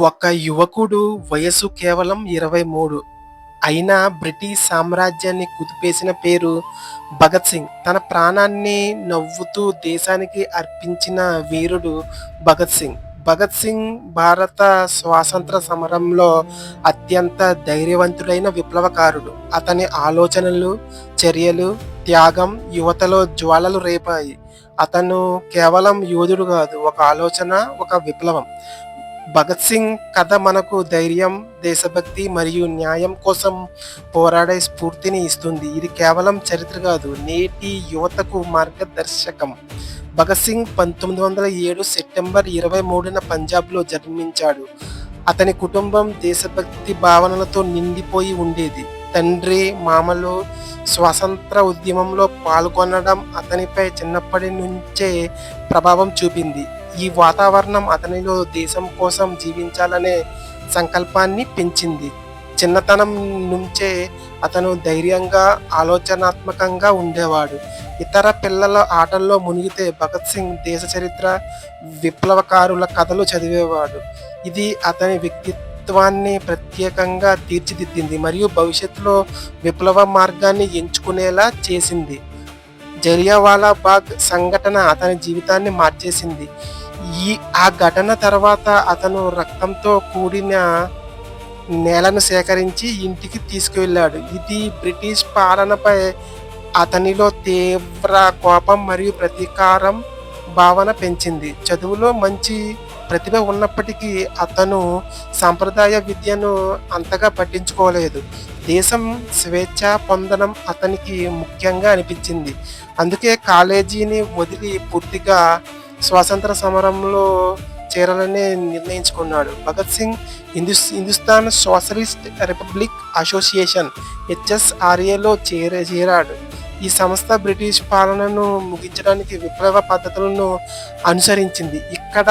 ఒక యువకుడు వయసు కేవలం 23 అయినా బ్రిటిష్ సామ్రాజ్యాన్ని కుదిపేసిన పేరు భగత్ సింగ్. తన ప్రాణాన్ని నవ్వుతూ దేశానికి అర్పించిన వీరుడు భగత్ సింగ్. భగత్ సింగ్ భారత స్వాతంత్ర సమరంలో అత్యంత ధైర్యవంతుడైన విప్లవకారుడు. అతని ఆలోచనలు, చర్యలు, త్యాగం యువతలో జ్వాలలు రేపాయి. అతను కేవలం యోధుడు కాదు, ఒక ఆలోచన, ఒక విప్లవం. భగత్ సింగ్ కథ మనకు ధైర్యం, దేశభక్తి మరియు న్యాయం కోసం పోరాడే స్ఫూర్తిని ఇస్తుంది. ఇది కేవలం చరిత్ర కాదు, నేటి యువతకు మార్గదర్శకం. భగత్ సింగ్ 1907 సెప్టెంబర్ 23న పంజాబ్లో జన్మించాడు. అతని కుటుంబం దేశభక్తి భావనలతో నిండిపోయి ఉండేది. తండ్రి, మామలు స్వాతంత్ర ఉద్యమంలో పాల్గొనడం అతనిపై చిన్నప్పటి నుంచే ప్రభావం చూపింది. ఈ వాతావరణం అతనిలో దేశం కోసం జీవించాలనే సంకల్పాన్ని పెంచింది. చిన్నతనం నుంచే అతను ధైర్యంగా, ఆలోచనాత్మకంగా ఉండేవాడు. ఇతర పిల్లల ఆటల్లో మునిగితే భగత్ సింగ్ దేశ చరిత్ర, విప్లవకారుల కథలు చదివేవాడు. ఇది అతని వ్యక్తిత్వాన్ని ప్రత్యేకంగా తీర్చిదిద్దింది మరియు భవిష్యత్తులో విప్లవ మార్గాన్ని ఎంచుకునేలా చేసింది. జలియావాలా బాగ్ సంఘటన అతని జీవితాన్ని మార్చేసింది. ఆ ఘటన తర్వాత అతను రక్తంతో కూడిన నేలను సేకరించి ఇంటికి తీసుకువెళ్ళాడు. ఇది బ్రిటిష్ పాలనపై అతనిలో తీవ్ర కోపం మరియు ప్రతీకారం భావన పెంచింది. చదువులో మంచి ప్రతిభ ఉన్నప్పటికీ అతను సాంప్రదాయ విద్యను అంతగా పట్టించుకోలేదు. దేశం స్వేచ్ఛ పొందడం అతనికి ముఖ్యంగా అనిపించింది. అందుకే కాలేజీని వదిలి పూర్తిగా స్వాతంత్ర సమరంలో చేరాలని నిర్ణయించుకున్నాడు. Bhagat Singh Hindustan socialist republic association HSRAలో చేరాడు. ఈ సంస్థ బ్రిటిష్ పాలనను ముగించడానికి విప్లవ పద్ధతులను అనుసరించింది. ఇక్కడ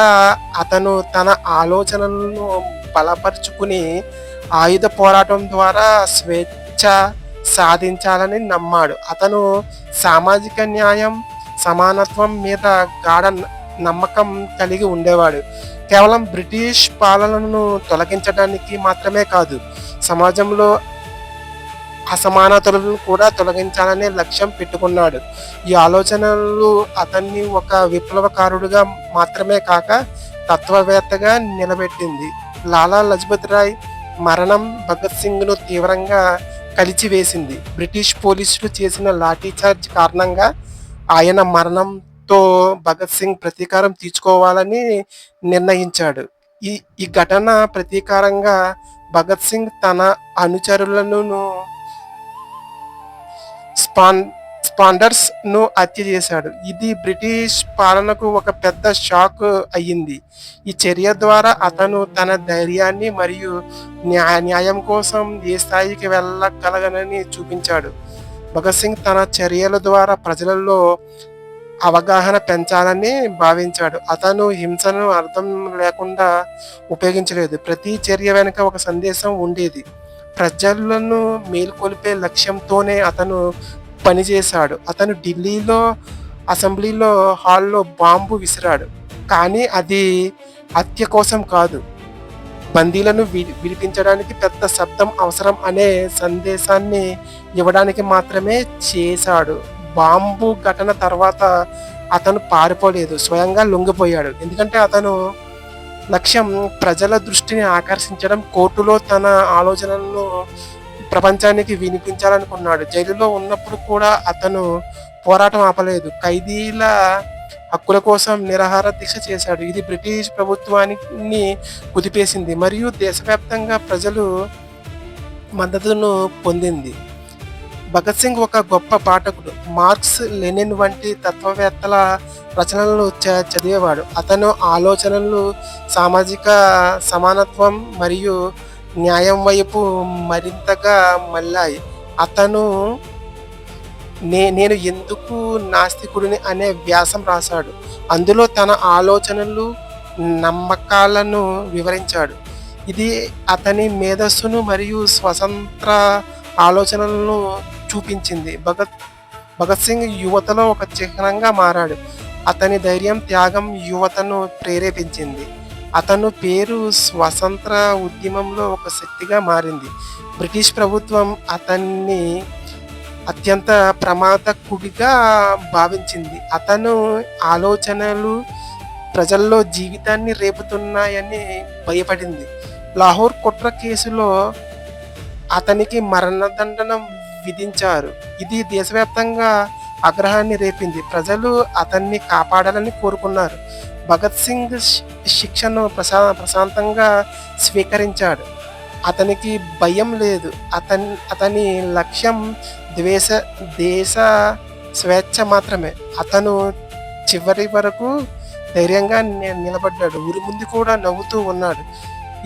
అతను తన ఆలోచనలను బలపరుచుకుని ఆయుధ పోరాటం ద్వారా స్వేచ్ఛ సాధించాలని నమ్మాడు. అతను సామాజిక న్యాయం, సమానత్వం మీద గాఢ నమ్మకం కలిగి ఉండేవాడు. కేవలం బ్రిటిష్ పాలనను తొలగించడానికి మాత్రమే కాదు, సమాజంలో అసమానతలను కూడా తొలగించాలనే లక్ష్యం పెట్టుకున్నాడు. ఈ ఆలోచనలు అతన్ని ఒక విప్లవకారుడిగా మాత్రమే కాక తత్వవేత్తగా నిలబెట్టింది. లాలా లజపత్ రాయ్ మరణం భగత్ సింగ్ను తీవ్రంగా కలిచివేసింది. బ్రిటిష్ పోలీసులు చేసిన లాఠీచార్జ్ కారణంగా ఆయన మరణంతో భగత్ సింగ్ ప్రతీకారం తీర్చుకోవాలని నిర్ణయించాడు. ఈ ఘటన ప్రతీకారంగా భగత్ సింగ్ తన అనుచరులను స్పాండర్స్ ను హత్య చేశాడు. ఇది బ్రిటిష్ పాలనకు ఒక పెద్ద షాక్ అయ్యింది. ఈ చర్య ద్వారా అతను తన ధైర్యాన్ని మరియు న్యాయం కోసం ఏ స్థాయికి వెళ్ళగలగనని చూపించాడు. భగత్ సింగ్ తన చర్యల ద్వారా ప్రజలలో అవగాహన పెంచాలని భావించాడు. అతను హింసను అర్థం లేకుండా ఉపయోగించలేదు. ప్రతి చర్య వెనుక ఒక సందేశం ఉండేది. ప్రజలను మేల్కొల్పే లక్ష్యంతోనే అతను పనిచేశాడు. అతను ఢిల్లీలో అసెంబ్లీలో హాల్లో బాంబు విసిరాడు, కానీ అది హత్య కోసం కాదు, బందీలను విడిపించడానికి పెద్ద శబ్దం అవసరం అనే సందేశాన్ని ఇవ్వడానికి మాత్రమే చేశాడు. బాంబు ఘటన తర్వాత అతను పారిపోలేదు, స్వయంగా లొంగిపోయాడు. ఎందుకంటే అతను లక్ష్యం ప్రజల దృష్టిని ఆకర్షించడం, కోర్టులో తన ఆలోచనలను ప్రపంచానికి వినిపించాలనుకున్నాడు. జైలులో ఉన్నప్పుడు కూడా అతను పోరాటం ఆపలేదు. ఖైదీల హక్కుల కోసం నిరాహార దీక్ష చేశాడు. ఇది బ్రిటిష్ ప్రభుత్వాన్ని కుదిపేసింది మరియు దేశవ్యాప్తంగా ప్రజలు మద్దతును పొందింది. భగత్ సింగ్ ఒక గొప్ప పాఠకుడు. మార్క్స్, లెనిన్ వంటి తత్వవేత్తల రచనలను చదివేవాడు. అతను ఆలోచనలు సామాజిక సమానత్వం మరియు న్యాయం వైపు మరింతగా మళ్ళాయి. అతను నేను ఎందుకు నాస్తికుడిని అనే వ్యాసం రాశాడు. అందులో తన ఆలోచనలు, నమ్మకాలను వివరించాడు. ఇది అతని మేధస్సును మరియు స్వతంత్ర ఆలోచనలను చూపించింది. భగత్ సింగ్ యువతలో ఒక చిహ్నంగా మారాడు. అతని ధైర్యం, త్యాగం యువతను ప్రేరేపించింది. అతను పేరు స్వతంత్ర ఉద్యమంలో ఒక శక్తిగా మారింది. బ్రిటిష్ ప్రభుత్వం అతన్ని అత్యంత ప్రమాదకుడిగా భావించింది. అతను ఆలోచనలు ప్రజల్లో జీవితాన్ని రేపుతున్నాయని భయపడింది. లాహోర్ కుట్ర కేసులో అతనికి మరణదండన విధించారు. ఇది దేశవ్యాప్తంగా ఆగ్రహాన్ని రేపింది. ప్రజలు అతన్ని కాపాడాలని కోరుకున్నారు. భగత్ సింగ్ శిక్షను ప్రశాంతంగా స్వీకరించాడు. అతనికి భయం లేదు. అతని లక్ష్యం ద్వేష దేశ స్వేచ్ఛ మాత్రమే. అతను చివరి వరకు ధైర్యంగా నిలబడ్డాడు. ఉరిముందు కూడా నవ్వుతూ ఉన్నాడు.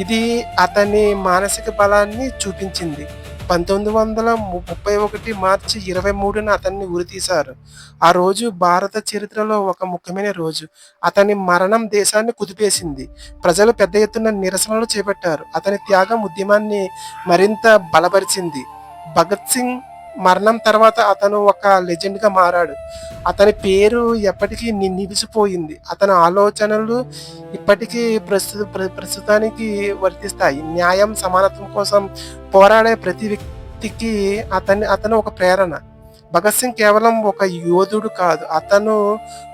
ఇది అతని మానసిక బలాన్ని చూపించింది. 1931 మార్చి 23న అతన్ని ఉరితీశారు. ఆ రోజు భారత చరిత్రలో ఒక ముఖ్యమైన రోజు. అతని మరణం దేశాన్ని కుదిపేసింది. ప్రజలు పెద్ద ఎత్తున నిరసనలు చేపట్టారు. అతని త్యాగం ఉద్యమాన్ని మరింత బలపరిచింది. భగత్ సింగ్ మరణం తర్వాత అతను ఒక లెజెండ్‌గా మారాడు. అతని పేరు ఎప్పటికీ నిలిచిపోయింది. అతని ఆలోచనలు ఇప్పటికీ ప్రస్తుతానికి వర్తిస్తాయి. న్యాయం, సమానత్వం కోసం పోరాడే ప్రతి వ్యక్తికి అతను ఒక ప్రేరణ. భగత్ సింగ్ కేవలం ఒక యోధుడు కాదు. అతను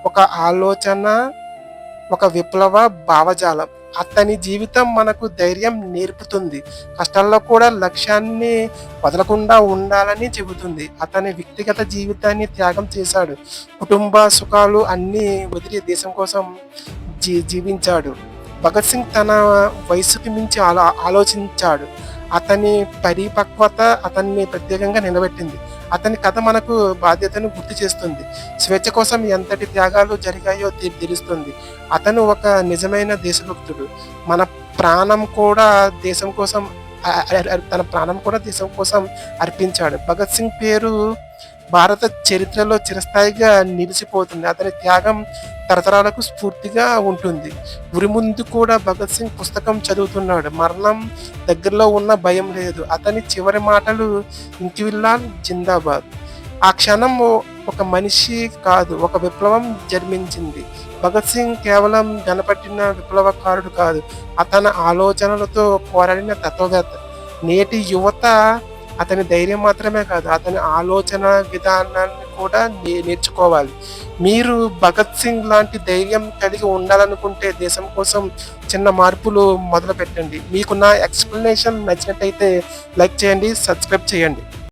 ఒక ఆలోచన, ఒక విప్లవ భావజాలం. అతని జీవితం మనకు ధైర్యం నేర్పుతుంది. కష్టాల్లో కూడా లక్ష్యాన్ని వదలకుండా ఉండాలని చెబుతుంది. అతని వ్యక్తిగత జీవితాన్ని త్యాగం చేశాడు. కుటుంబ సుఖాలు అన్నీ వదిలి దేశం కోసం జీవించాడు. భగత్ సింగ్ తన వయసుకి మించి ఆలోచించాడు. అతని పరిపక్వత అతన్ని ప్రత్యేకంగా నిలబెట్టింది. అతని కథ మనకు బాధ్యతను గుర్తు చేస్తుంది. స్వేచ్ఛ కోసం ఎంతటి త్యాగాలు జరిగాయో తెలుస్తుంది. అతను ఒక నిజమైన దేశభక్తుడు. మన ప్రాణం కూడా దేశం కోసం తన ప్రాణం కూడా దేశం కోసం అర్పించాడు. భగత్ సింగ్ పేరు భారత చరిత్రలో చిరస్థాయిగా నిలిచిపోతుంది. అతని త్యాగం తరతరాలకు స్ఫూర్తిగా ఉంటుంది. ఉరి ముందు కూడా భగత్ సింగ్ పుస్తకం చదువుతున్నాడు. మరణం దగ్గరలో ఉన్న భయం లేదు. అతని చివరి మాటలు ఇంక్విలాన్ జిందాబాద్. ఆ క్షణం ఒక మనిషి కాదు, ఒక విప్లవం జన్మించింది. భగత్ సింగ్ కేవలం కనపట్టిన విప్లవకారుడు కాదు, అతని ఆలోచనలతో పోరాడిన తత్వవేత్త. నేటి యువత అతని ధైర్యం మాత్రమే కాదు, అతని ఆలోచన విధానాన్ని కూడా నేర్చుకోవాలి. మీరు భగత్ సింగ్ లాంటి ధైర్యం కలిగి ఉండాలనుకుంటే దేశం కోసం చిన్న మార్పులు మొదలు పెట్టండి. మీకు నా ఎక్స్‌ప్లనేషన్ నచ్చినట్టయితే లైక్ చేయండి, సబ్స్క్రైబ్ చేయండి.